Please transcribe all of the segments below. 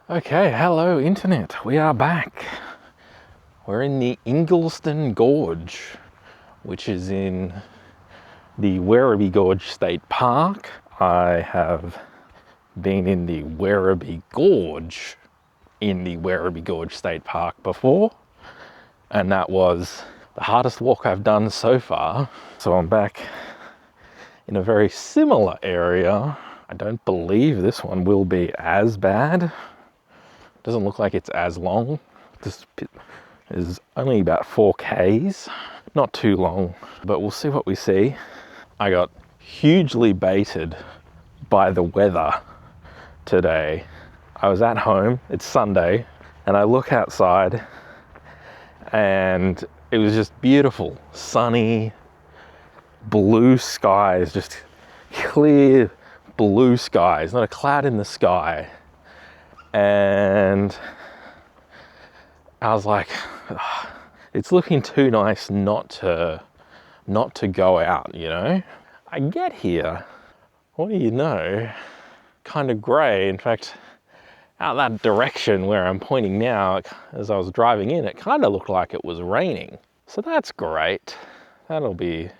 Okay, hello internet, we are back. We're in the Ingliston Gorge, which is in the Werribee Gorge State Park. I have been in the Werribee Gorge in the Werribee Gorge State Park before, and that was the hardest walk I've done so far. So I'm back in a very similar area. I don't believe this one will be as bad. Doesn't look like it's as long. This is only about 4 Ks, not too long, but we'll see what we see. I got hugely baited by the weather today. I was at home, it's Sunday, and I look outside and it was just beautiful, sunny, blue skies, just clear blue skies, not a cloud in the sky. And I was like, it's looking too nice not to go out, you know? I get here, what do you know, kind of grey. In fact, out that direction where I'm pointing now, as I was driving in, it kind of looked like it was raining. So that's great. That'll be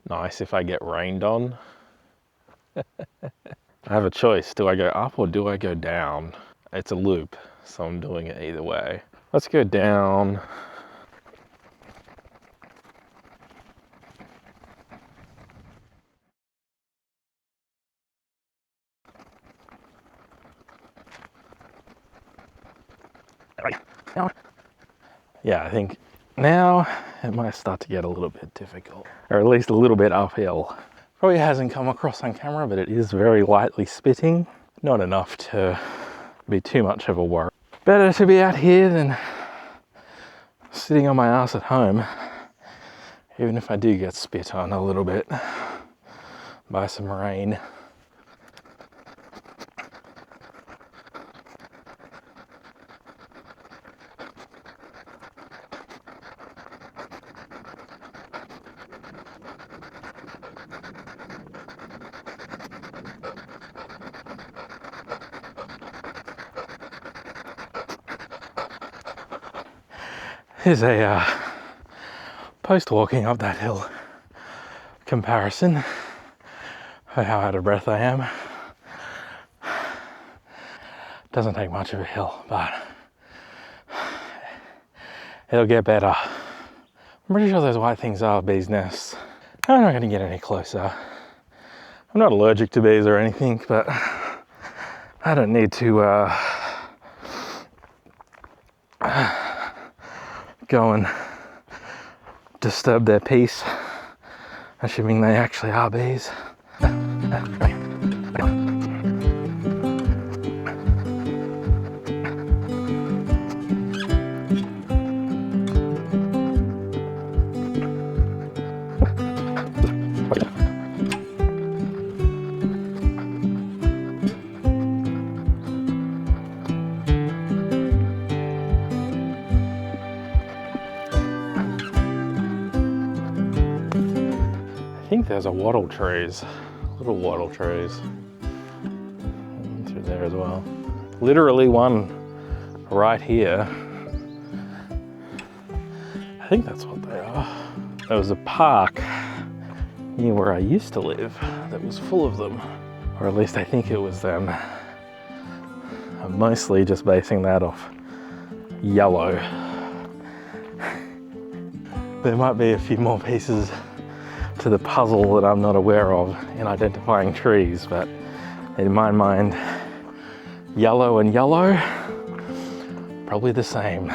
nice if I get rained on. I have a choice. Do I go up or do I go down? It's a loop, so I'm doing it either way. Let's go down. Yeah, I think now it might start to get a little bit difficult, or at least a little bit uphill. Probably hasn't come across on camera, but it is very lightly spitting. Not enough to be too much of a worry. Better to be out here than sitting on my ass at home, even if I do get spit on a little bit by some rain. Here's a post-walking up that hill comparison for how out of breath I am. Doesn't take much of a hill, but it'll get better. I'm pretty sure those white things are bees' nests. I'm not going to get any closer. I'm not allergic to bees or anything, but I don't need to go and disturb their peace, assuming they actually are bees. I think there's a wattle trees, little wattle trees through there as well. Literally one right here. I think that's what they are. There was a park near where I used to live that was full of them, or at least I think it was them. I'm mostly just basing that off yellow. There might be a few more pieces to the puzzle that I'm not aware of in identifying trees, but in my mind, yellow and yellow, probably the same.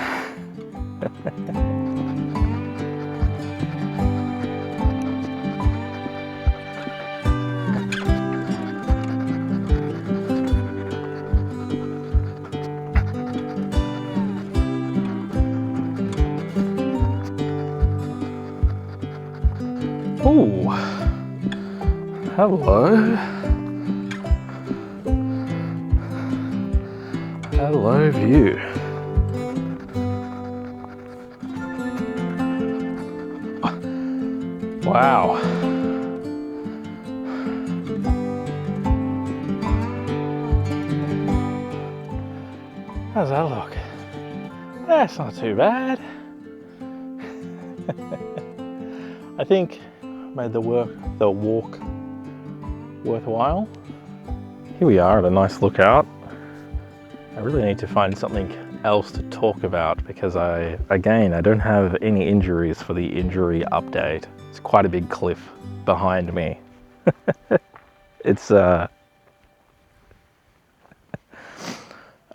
Ooh, hello. Hello view. Wow. How's that look? That's not too bad. I think made the walk worthwhile. Here we are at a nice lookout. I really need to find something else to talk about because I don't have any injuries for the injury update. It's quite a big cliff behind me. It's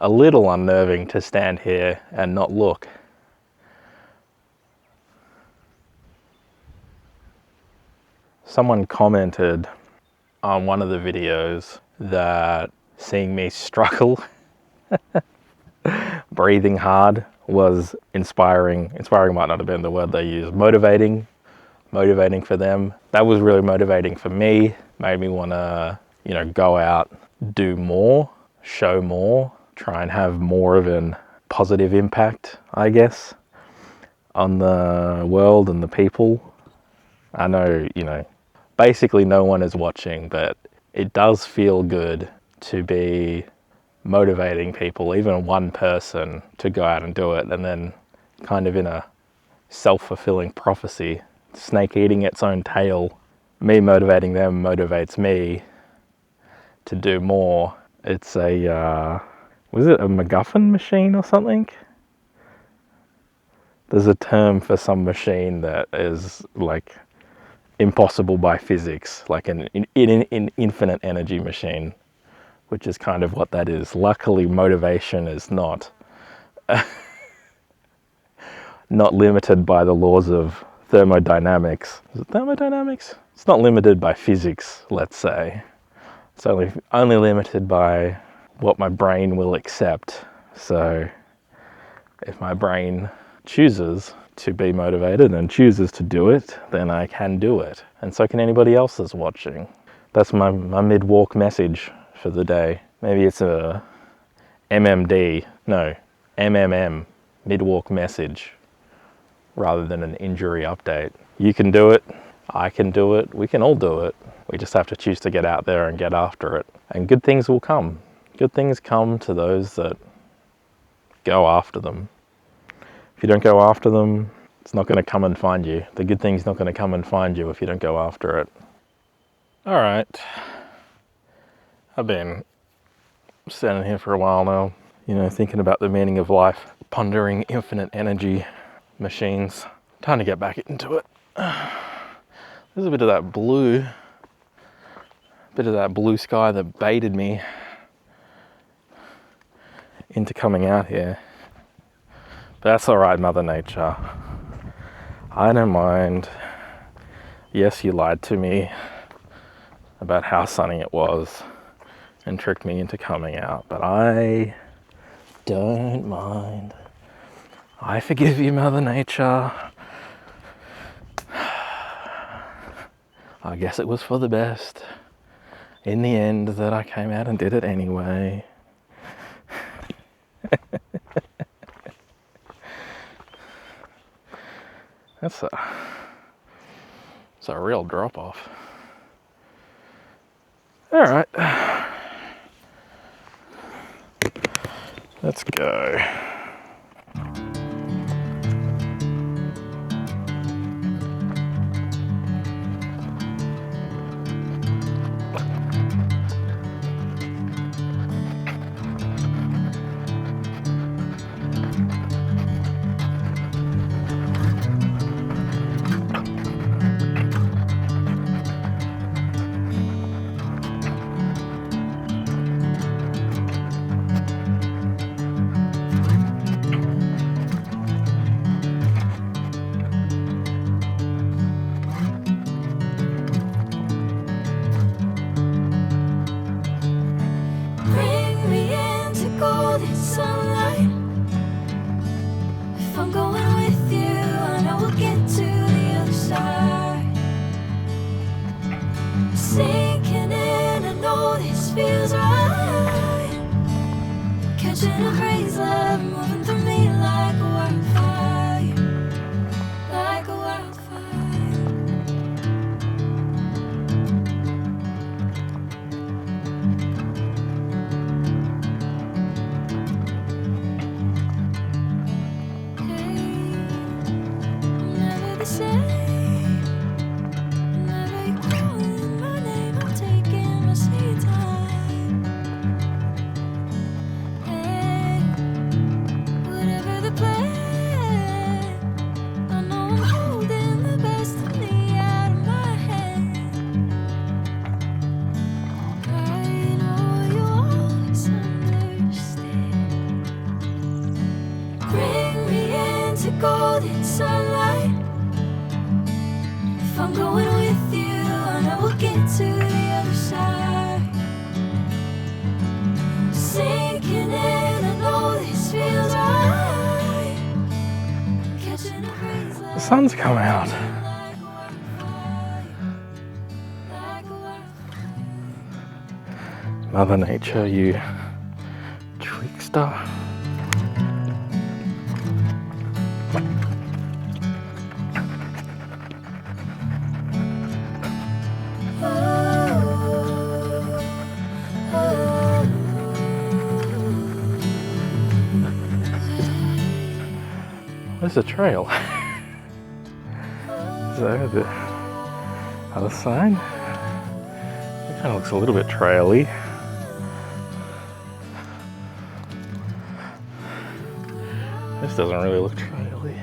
a little unnerving to stand here and not look. Someone commented on one of the videos that seeing me struggle breathing hard was inspiring. Inspiring might not have been the word they used. Motivating for them. That was really motivating for me. Made me want to, go out, do more, show more, try and have more of an positive impact, I guess, on the world and the people. I know, basically no one is watching, but it does feel good to be motivating people, even one person, to go out and do it, and then kind of in a self-fulfilling prophecy, snake eating its own tail. Me motivating them motivates me to do more. It's was it a MacGuffin machine or something? There's a term for some machine that is like impossible by physics, like an infinite energy machine, which is kind of what that is. Luckily, motivation is not limited by the laws of thermodynamics. Is it thermodynamics? It's not limited by physics, let's say. It's only limited by what my brain will accept. So if my brain chooses to be motivated and chooses to do it, then I can do it. And so can anybody else that's watching. That's my mid-walk message for the day. Maybe it's a MMM, mid-walk message, rather than an injury update. You can do it, I can do it, we can all do it. We just have to choose to get out there and get after it. And good things will come. Good things come to those that go after them. If you don't go after them, it's not going to come and find you. The good thing's not going to come and find you if you don't go after it. All right. I've been standing here for a while now, thinking about the meaning of life, pondering infinite energy machines. Time to get back into it. There's a bit of that blue sky that baited me into coming out here. But that's all right, Mother Nature. I don't mind. Yes, you lied to me about how sunny it was and tricked me into coming out, but I don't mind. I forgive you, Mother Nature. I guess it was for the best in the end that I came out and did it anyway. It's a real drop-off. All right, let's go. sunlight. If I'm going with you, I know we'll get to the other side. Sinking in, I know this feels right. Catching a breeze like The sun's come out. like a wildfire, like a wildfire. Mother Nature, you trickster. Where's the trail? Is that the other side? It kind of looks a little bit traily. This doesn't really look traily.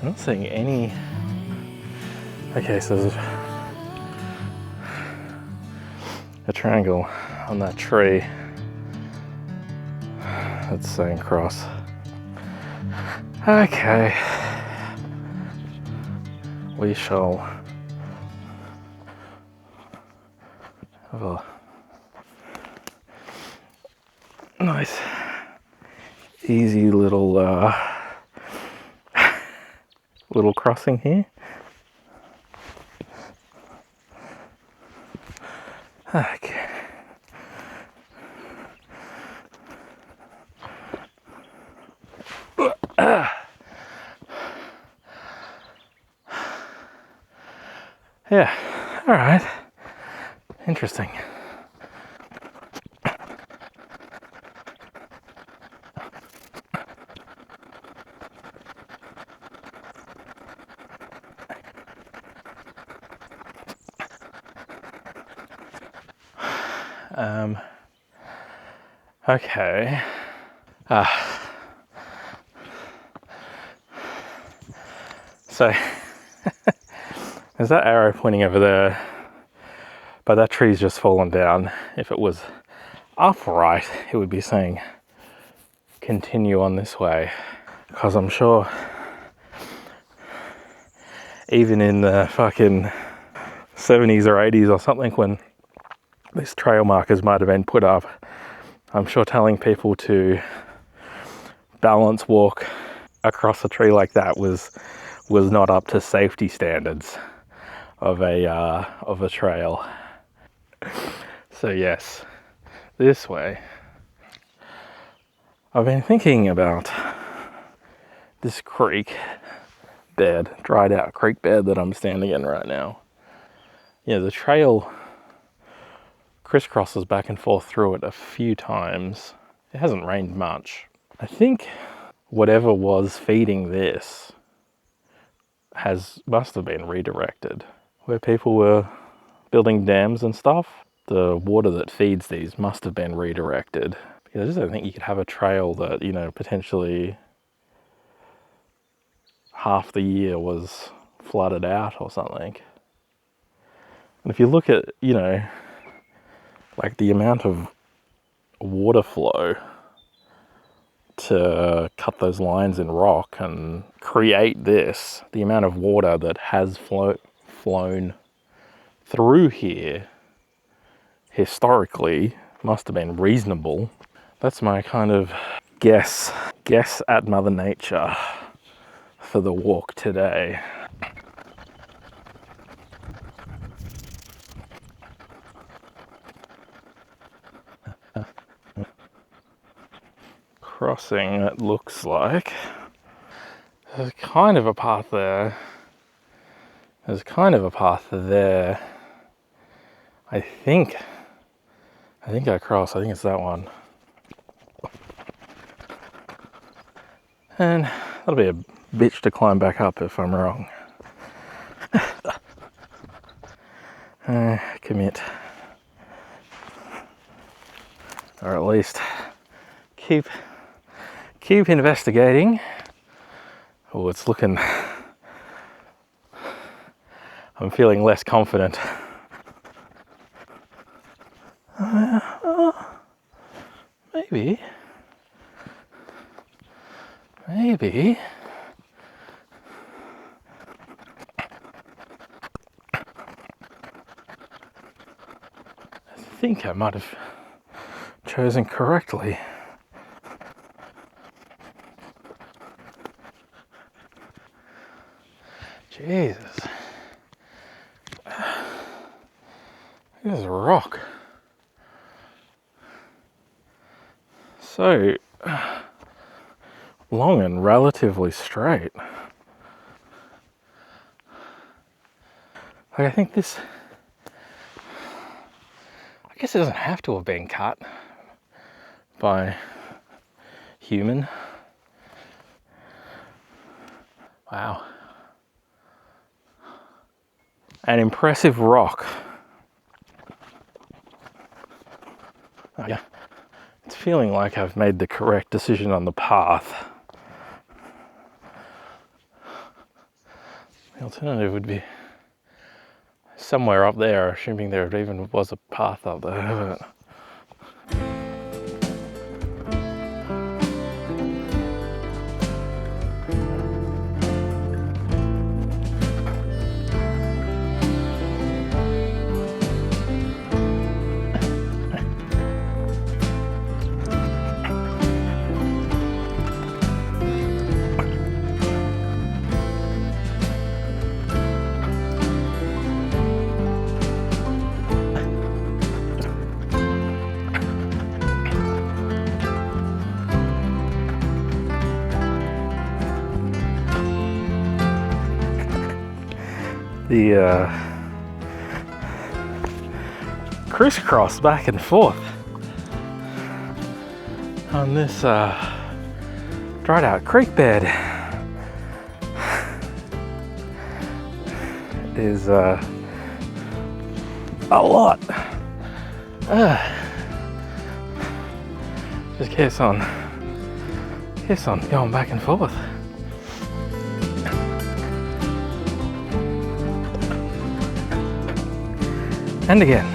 I'm not seeing any. Okay, so there's a triangle on that tree that's saying cross. Okay, we shall have a nice, easy little little crossing here. Okay. Yeah, all right. Interesting. Okay. So there's that arrow pointing over there, but that tree's just fallen down. If it was upright, it would be saying continue on this way, because I'm sure even in the fucking 70s or 80s or something, when these trail markers might have been put up, I'm sure telling people to balance walk across a tree like that was not up to safety standards of a trail. So yes, this way. I've been thinking about this creek bed, dried out creek bed that I'm standing in right now. Yeah, the trail crisscrosses back and forth through it a few times. It hasn't rained much. I think whatever was feeding this must have been redirected. Where people were building dams and stuff, the water that feeds these must have been redirected. Because I just don't think you could have a trail that, you know, potentially half the year was flooded out or something. And if you look at, you know, like the amount of water flow to cut those lines in rock and create this, the amount of water that has flown through here historically must have been reasonable. That's my kind of guess at Mother Nature for the walk today. Crossing, it looks like. There's kind of a path there. There's kind of a path there. I think I cross. I think it's that one. And that'll be a bitch to climb back up if I'm wrong. Commit. Or at least keep investigating. Oh, it's looking... I'm feeling less confident. Maybe. think I might have chosen correctly. Jesus. This is a rock. So long and relatively straight. Like, I think this, I guess it doesn't have to have been cut by human. Wow. An impressive rock. Oh, yeah. It's feeling like I've made the correct decision on the path. The alternative would be somewhere up there, assuming there even was a path up there. But the crisscross back and forth on this dried out creek bed is a lot. Just keeps on going back and forth. And again.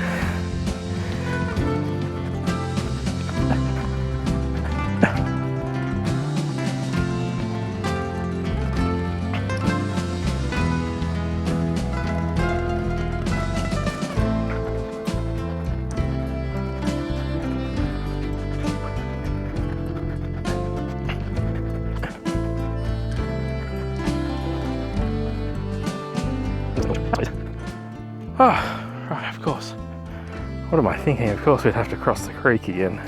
Oh, right, of course. What am I thinking? Of course we'd have to cross the creek again.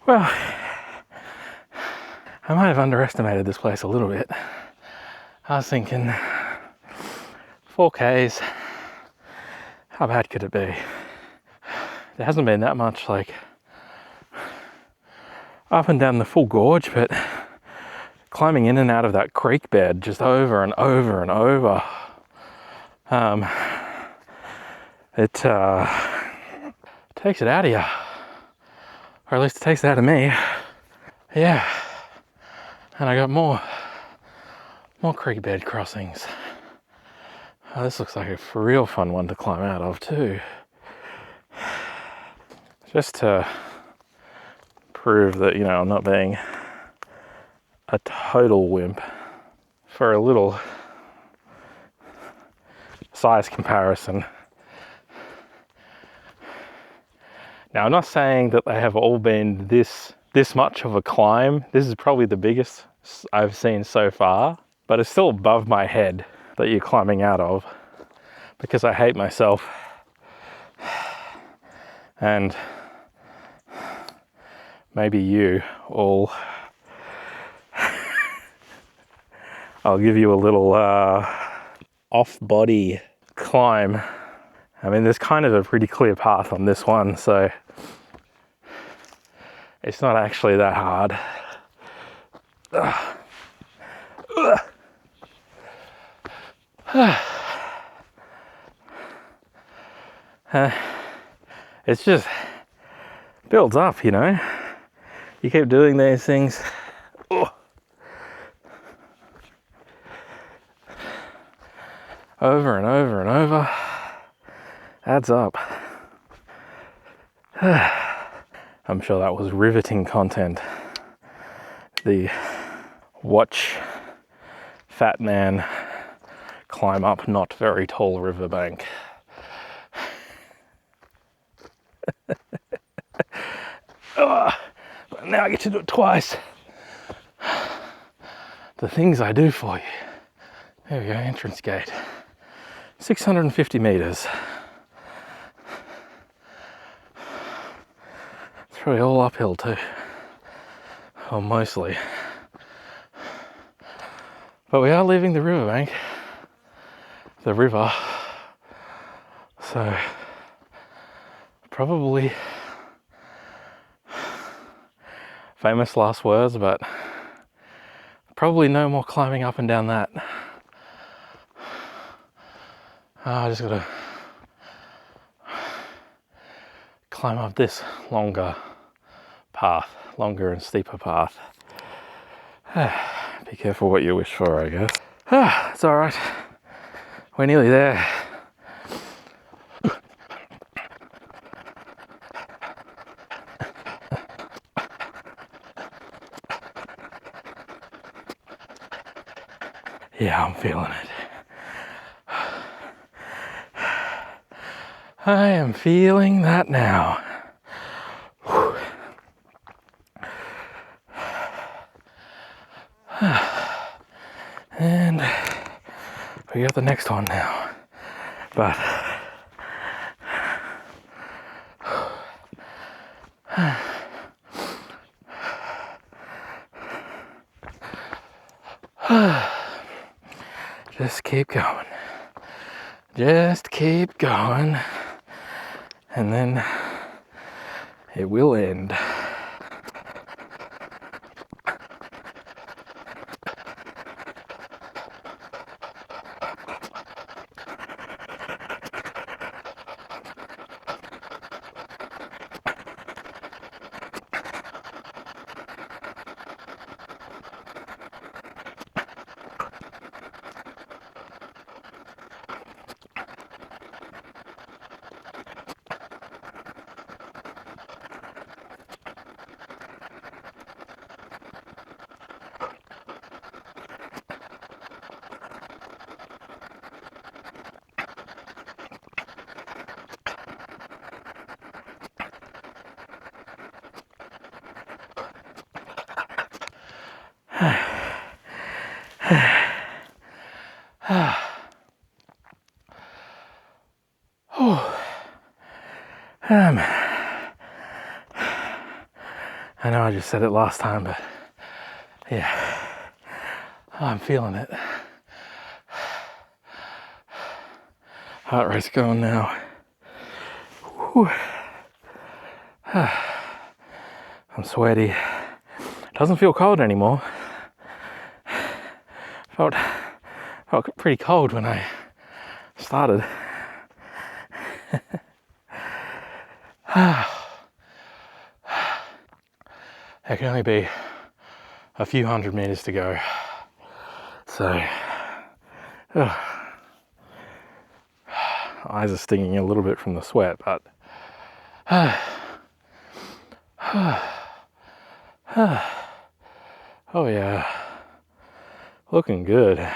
Well, I might have underestimated this place a little bit. I was thinking 4Ks, how bad could it be? There hasn't been that much like up and down the full gorge, but climbing in and out of that creek bed just over and over and over, it takes it out of you. Or at least it takes it out of me. Yeah. And I got more creek bed crossings. Oh, this looks like a real fun one to climb out of too. Just to prove that, you know, I'm not being a total wimp. For a little size comparison. Now, I'm not saying that they have all been this much of a climb. This is probably the biggest I've seen so far, but it's still above my head that you're climbing out of because I hate myself. And maybe you all. I'll give you a little off-body climb. I mean, there's kind of a pretty clear path on this one, so it's not actually that hard. It's just builds up, you know. You keep doing these things. Over and over and over. Adds up. I'm sure that was riveting content. The watch fat man climb up not very tall riverbank. But now I get to do it twice. The things I do for you. There we go, entrance gate. 650 meters. It's probably all uphill too. Or mostly. But we are leaving the riverbank. The river. So probably famous last words, but probably no more climbing up and down that. I just gotta climb up this longer path, longer and steeper path. Be careful what you wish for, I guess. It's all right. We're nearly there. Yeah, I'm feeling it. I am feeling that now. And we got the next one now. But just keep going. Just keep going. And then it will end. I know I just said it last time, but yeah, I'm feeling it. Heart rate's going now. Whew. I'm sweaty. Doesn't feel cold anymore. Felt pretty cold when I started. There can only be a few hundred meters to go. So, eyes are stinging a little bit from the sweat, but oh yeah, looking good.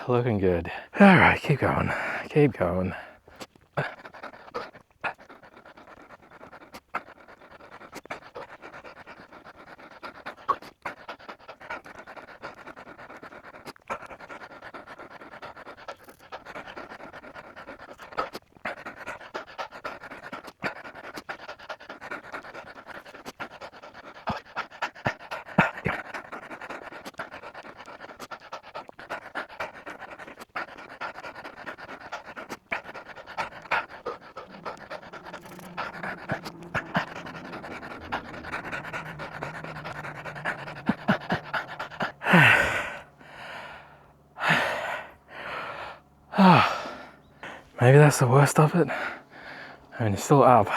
Looking good. All right, keep going, keep going. maybe that's the worst of it. I mean, it's still up.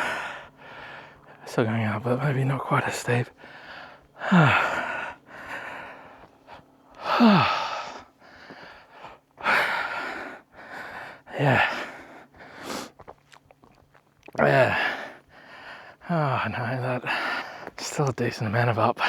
Still going up, but maybe not quite as steep. Yeah. Yeah. Oh no, that's still a decent amount of up.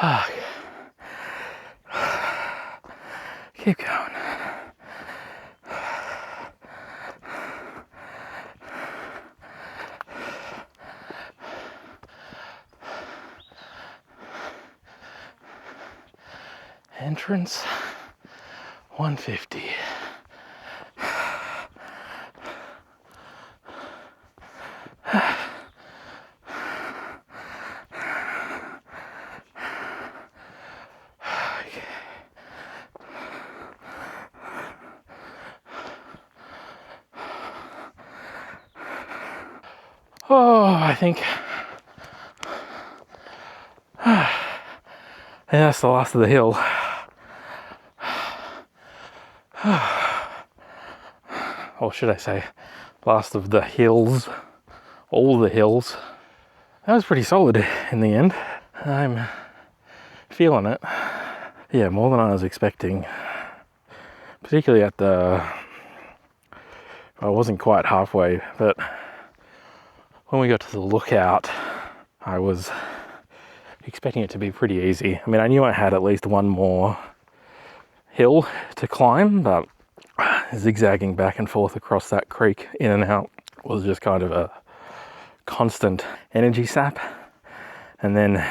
Okay. Keep going. Entrance 150. Oh, I think that's the last of the hill. Or should I say, last of the hills. All the hills. That was pretty solid in the end. I'm feeling it. Yeah, more than I was expecting. Particularly at I wasn't quite halfway, but when we got to the lookout, I was expecting it to be pretty easy. I mean, I knew I had at least one more hill to climb, but zigzagging back and forth across that creek in and out was just kind of a constant energy sap. And then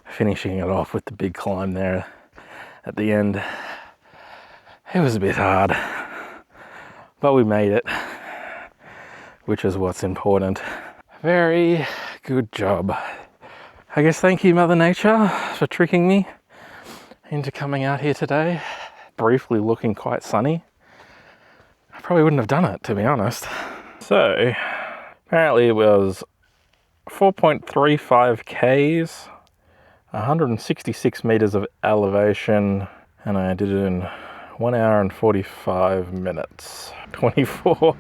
finishing it off with the big climb there at the end, it was a bit hard, but we made it, which is what's important. Very good job. I guess thank you, Mother Nature, for tricking me into coming out here today. Briefly looking quite sunny. I probably wouldn't have done it, to be honest. So, apparently it was 4.35 Ks, 166 meters of elevation, and I did it in 1 hour and 45 minutes. 24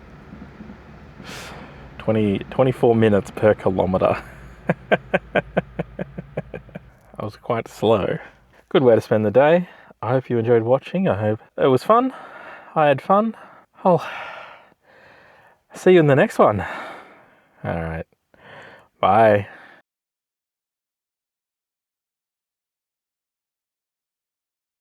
minutes per kilometer. I was quite slow. Good way to spend the day. I hope you enjoyed watching. I hope it was fun. I had fun. I'll see you in the next one. All right. Bye.